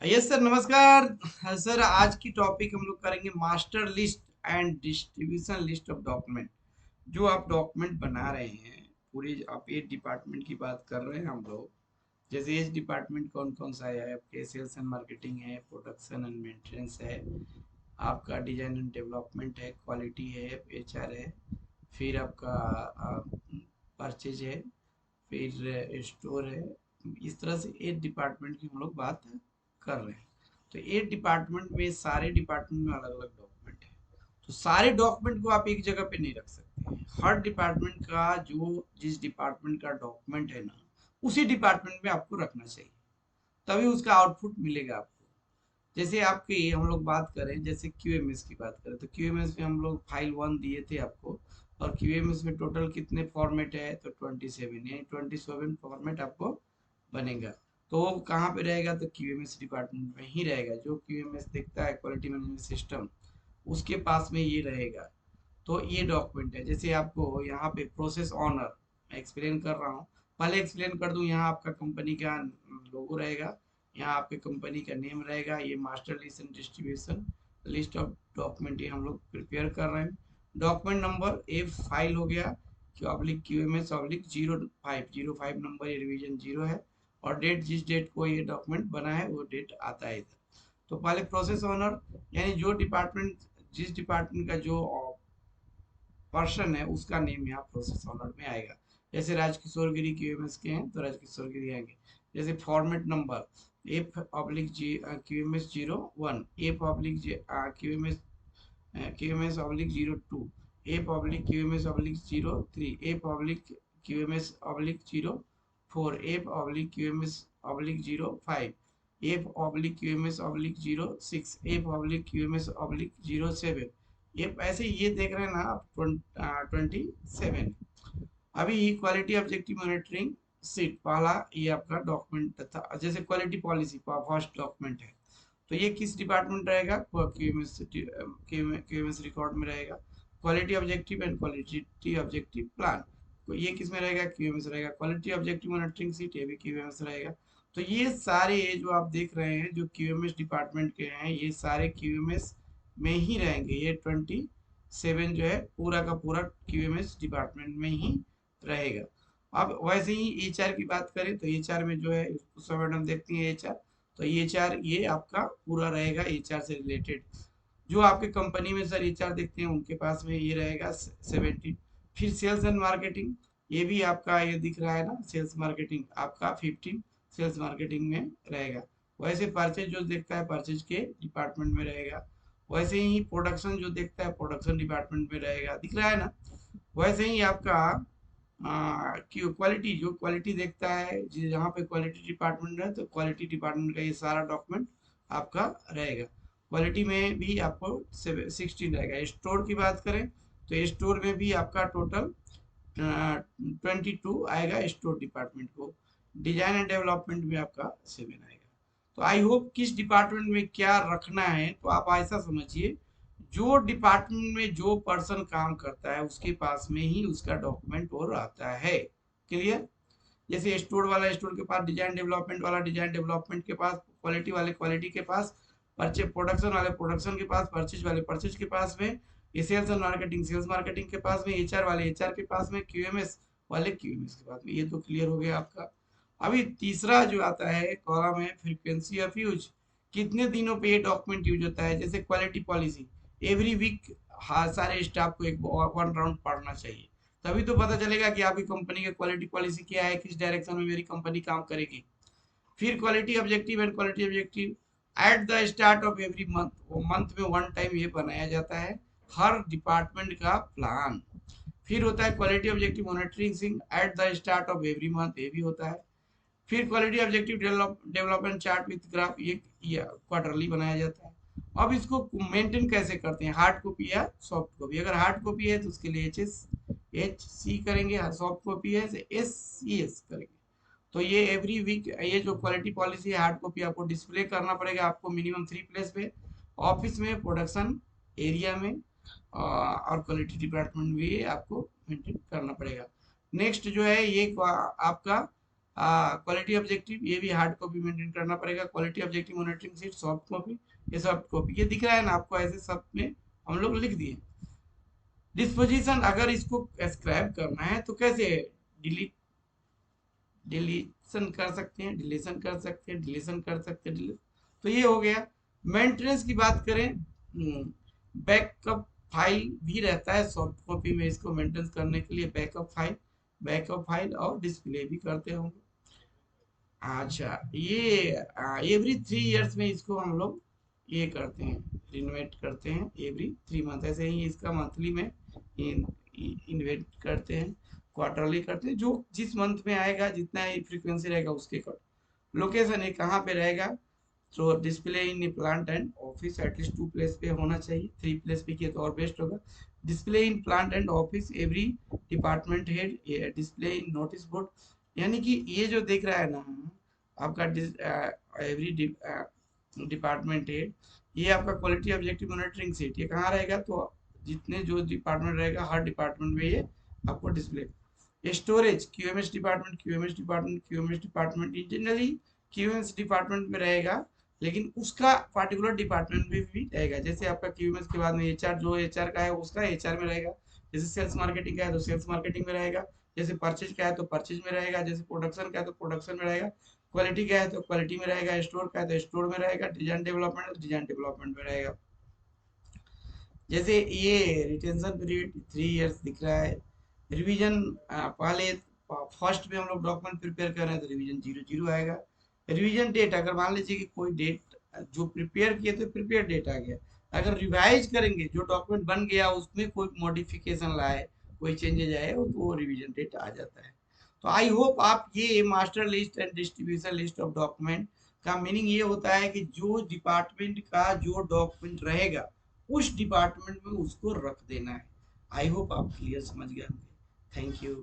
Yes sir, नमस्कार। Sir, आज की टॉपिक हम लोग करेंगे master list and distribution list of document. जो आप डॉक्यूमेंट बना रहे हैं, पूरे आप एज डिपार्टमेंट की बात कर रहे हैं हम लोग। जैसे एज डिपार्टमेंट कौन कौन सा है आपके? सेल्स एंड मार्केटिंग है, प्रोडक्शन एंड मेंटेनेंस है, आपका डिजाइन एंड डेवलपमेंट है, क्वालिटी है, एचआर है, फिर आपका परचेज है, फिर स्टोर है। इस तरह से एट डिपार्टमेंट की हम लोग बात कर रहे हैं। तो एट डिपार्टमेंट में सारे डिपार्टमेंट में अलग अलग डॉक्यूमेंट है। तो सारे डॉक्यूमेंट को आप एक जगह पे नहीं रख सकते हैं। हर डिपार्टमेंट का जो जिस डिपार्टमेंट का डॉक्यूमेंट है ना, उसी डिपार्टमेंट में आपको रखना चाहिए, तभी उसका आउटपुट मिलेगा आपको। जैसे आपकी हम लोग बात करें, जैसे क्यूएमएस की बात करें, तो क्यूएमएस में हम लोग फाइल 1 दिए थे आपको। और क्यूएमएस में टोटल कितने फॉर्मेट है? तो 27, यानी 27 फॉर्मेट आपको बनेगा। तो वो कहाँ पे रहेगा? तो क्यूएमएस डिपार्टमेंट में ही रहेगा। जो क्यूएमएस देखता है, क्वालिटी मैनेजमेंट सिस्टम, उसके पास में ये रहेगा। तो ये डॉक्यूमेंट है। जैसे आपको यहाँ पे प्रोसेस ऑनर, मैं एक्सप्लेन कर रहा हूँ। पहले एक्सप्लेन कर दूं, यहाँ आपका कंपनी का लोगो रहेगा, यहाँ आपके कंपनी का नेम रहेगा। ये master list and distribution list of document ये हम लोग प्रिपेयर कर रहे हैं। डॉक्यूमेंट नंबर ए फाइल हो गया, ऑब्लिक QMS ऑब्लिक 0505 नंबर, ये रिवीजन 0 है। और डेट, जिस डेट को ये डॉक्यूमेंट बना है वो डेट आता है इधर। तो पहले प्रोसेस ऑनर, यानी जो डिपार्टमेंट, जिस डिपार्टमेंट का जो पर्सन है, उसका नेम यहाँ प्रोसेस ऑनर में आएगा। जैसे राजकिशोर गिरी QMS के हैं तो राजकिशोर गिरी आएंगे। जैसे फॉर्मेट नंबर एफ ऑब्लिक जी QMS 01, F oblique QMS QMS oblique 02, F oblique QMS oblique 03, F oblique QMS oblique 04, F oblique QMS oblique 05, F oblique QMS oblique 06, F oblique QMS oblique 07। ये ऐसे ये देख रहे हैं ना आप, 27। अभी क्वालिटी ऑब्जेक्टिव मॉनिटरिंग सीट पहला, ये आपका डॉक्यूमेंट था। जैसे क्वालिटी पॉलिसी फर्स्ट डॉक्यूमेंट है, तो ये किस डिपार्टमेंट रहेगा? क्यूएमएस रिकॉर्ड में रहेगा। Quality objective and quality objective plan, तो ये किस में रहेगा? क्यूएमएस रहेगा। क्वालिटी ऑब्जेक्टिव मॉनिटरिंग सीट, ये भी क्यूएमएस रहेगा। तो ये सारे ये जो आप देख रहे हैं जो क्यूएमएस डिपार्टमेंट के हैं, ये सारे क्यूएमएस में ही रहेंगे। ये 27 जो है पूरा का पूरा क्यूएमएस डिपार्टमेंट में ही रहेगा। अब वैसे ही एचआर की बात करें, तो एचआर में जो है, उस समय हम देखते हैं एचआर, तो एचआर ये आपका पूरा रहेगा एचआर से रिलेटेड। जो आपके कंपनी में सर एचआर देखते हैं, उनके पास में ये रहेगा 17। फिर सेल्स एंड मार्केटिंग, ये भी आपका ये दिख रहा है ना, सेल्स मार्केटिंग आपका 15 सेल्स मार्केटिंग में रहेगा। वैसे परचेज जो देखता है, परचेज के डिपार्टमेंट में रहेगा। वैसे ही प्रोडक्शन जो देखता है, प्रोडक्शन डिपार्टमेंट में रहेगा, दिख रहा है ना। वैसे ही आपका क्वालिटी, जो क्वालिटी देखता है, जहाँ पे क्वालिटी डिपार्टमेंट है, तो क्वालिटी डिपार्टमेंट का ये सारा डॉक्यूमेंट आपका रहेगा। क्वालिटी में भी आपको 16 रहेगा। स्टोर की बात करें, तो स्टोर में भी आपका टोटल 22 आएगा स्टोर डिपार्टमेंट को। डिजाइन एंड डेवलपमेंट में आपका 7 आएगा। तो आई होप किस डिपार्टमेंट में क्या रखना है, तो आप ऐसा समझिए, जो डिपार्टमेंट में जो पर्सन काम करता है, उसके पास में ही उसका डॉक्यूमेंट वो रहता है। क्लियर? जैसे स्टोर वाला स्टोर के पास, डिजाइन डेवलपमेंट वाला डिजाइन डेवलपमेंट के पास, क्वालिटी वाले क्वालिटी के पास, परचे प्रोडक्शन वाले प्रोडक्शन के पास, परचेज वाले परचेज के पास में, ये sales and marketing sales marketing के पास में, एचआर वाले एचआर के पास में, क्यूएमएस वाले क्यूएमएस के पास में। ये तो क्लियर हो गया आपका। अभी तीसरा जो आता है कॉलम है फ्रीक्वेंसी ऑफ यूज। कितने दिनों पे ये डॉक्यूमेंट यूज होता है? जैसे क्वालिटी पॉलिसी, एवरी वीक सारे स्टाफ को एक 1 राउंड पढ़ना चाहिए, तभी तो पता चलेगा कि आपकी कंपनी की क्वालिटी पॉलिसी क्या है, किस डायरेक्शन में मेरी कंपनी काम करेगी। फिर quality objective and quality objective at the start of every month, वो मंथ में 1 टाइम ये बनाया जाता है, हर डिपार्टमेंट का प्लान। फिर होता है quality objective monitoring at the start of every month, ये भी होता है। फिर quality objective development chart with graph, ये क्वार्टरली बनाया जाता है। अब इसको मेंटेन कैसे करते हैं? हार्ड कॉपी या सॉफ्ट कॉपी? अगर हार्ड कॉपी है तो उसके लिए HC करेंगे, सॉफ्ट कॉपी है SCS करेंगे। तो ये एवरी वीक ये जो क्वालिटी पॉलिसी है, हार्ड कॉपी आपको डिस्प्ले करना पड़ेगा, आपको मिनिमम 3 प्लेस पे, ऑफिस में, प्रोडक्शन एरिया में, और क्वालिटी डिपार्टमेंट भी आपको मेंटेन करना पड़ेगा। नेक्स्ट जो है ये आपका क्वालिटी ऑब्जेक्टिव, ये भी हार्ड कॉपी मेंटेन करना पड़ेगा। Quality objective monitoring sheet, soft copy, ये सॉफ्ट कॉपी, ये दिख रहा है ना आपको, ऐसे सब में हम लोग लिख दिए। डिस्पोजिशन, अगर इसको स्क्रैप करना है तो कैसे, डिलीट, डिलीशन कर सकते हैं, डिलीशन कर सकते हैं, डिलीशन कर सकते हैं, तो ये हो गया। मेंटेनेंस की बात करें, बैकअप फाइल भी रहता है सॉफ्ट कॉपी में, इसको मेंटेन करने के लिए बैकअप फाइल और डिस्प्ले भी करते होंगे। अच्छा, ये एवरी 3 इयर्स में इसको हम लोग ये करते हैं, रिनोवेट करते हैं एवरी 3 मंथ। ऐसे ही इसका मंथली में इन्वेट करते हैं, क्वार्टरली करते हैं, जो जिस मंथ में आएगा जितना फ्रीक्वेंसी रहेगा उसके अकॉर्डिंग। लोकेशन है कहाँ पे रहेगा, तो display in plant and office, at least 2 place पे होना चाहिए, 3 प्लेस पे किए तो और बेस्ट होगा। Display in plant and office, every department head, display in notice board, यानी कि ये जो देख रहा है ना आपका एवरी डिपार्टमेंट हेड, ये आपका क्वालिटी ऑब्जेक्टिव मॉनिटरिंग सीट, ये कहाँ रहेगा, तो जितने जो डिपार्टमेंट रहेगा हर डिपार्टमेंट में ये आपको display. Storage, QMS department internally QMS department में रहेगा, लेकिन उसका पार्टिकुलर डिपार्टमेंट में भी रहेगा। जैसे आपका क्यूएमएस के बाद में एचआर, जो एचआर का है उसका एचआर में रहेगा, जैसे सेल्स मार्केटिंग का है तो सेल्स मार्केटिंग में रहेगा, जैसे परचेज का है तो परचेज में रहेगा, जैसे प्रोडक्शन का है तो प्रोडक्शन में रहेगा, क्वालिटी का है तो क्वालिटी में रहेगा, स्टोर का है तो स्टोर में रहेगा, डिजाइन डेवलपमेंट है तो डिजाइन डेवलपमेंट में रहेगा। जैसे ये रिटेंशन पीरियड 3 इयर्स दिख रहा है। रिवीजन, पहले फर्स्ट में हम लोग डॉक्यूमेंट प्रिपेयर कर रहे हैं तो रिवीजन 0 0 आएगा। रिवीजन डेट, अगर मान लीजिए कि कोई डेट जो प्रिपेयर किए थे प्रिपेयर डेट आ गया, अगर रिवाइज करेंगे जो डॉक्यूमेंट बन गया उसमें कोई मॉडिफिकेशन लाए, कोई चेंजेज आए तो वो रिवीजन डेट आ जाता है। तो आई होप आप ये master list and distribution list of document का मीनिंग ये होता है कि जो डिपार्टमेंट का जो डॉक्यूमेंट रहेगा उस डिपार्टमेंट में उसको रख देना है। आई होप आप क्लियर समझ गए होंगे। Thank you.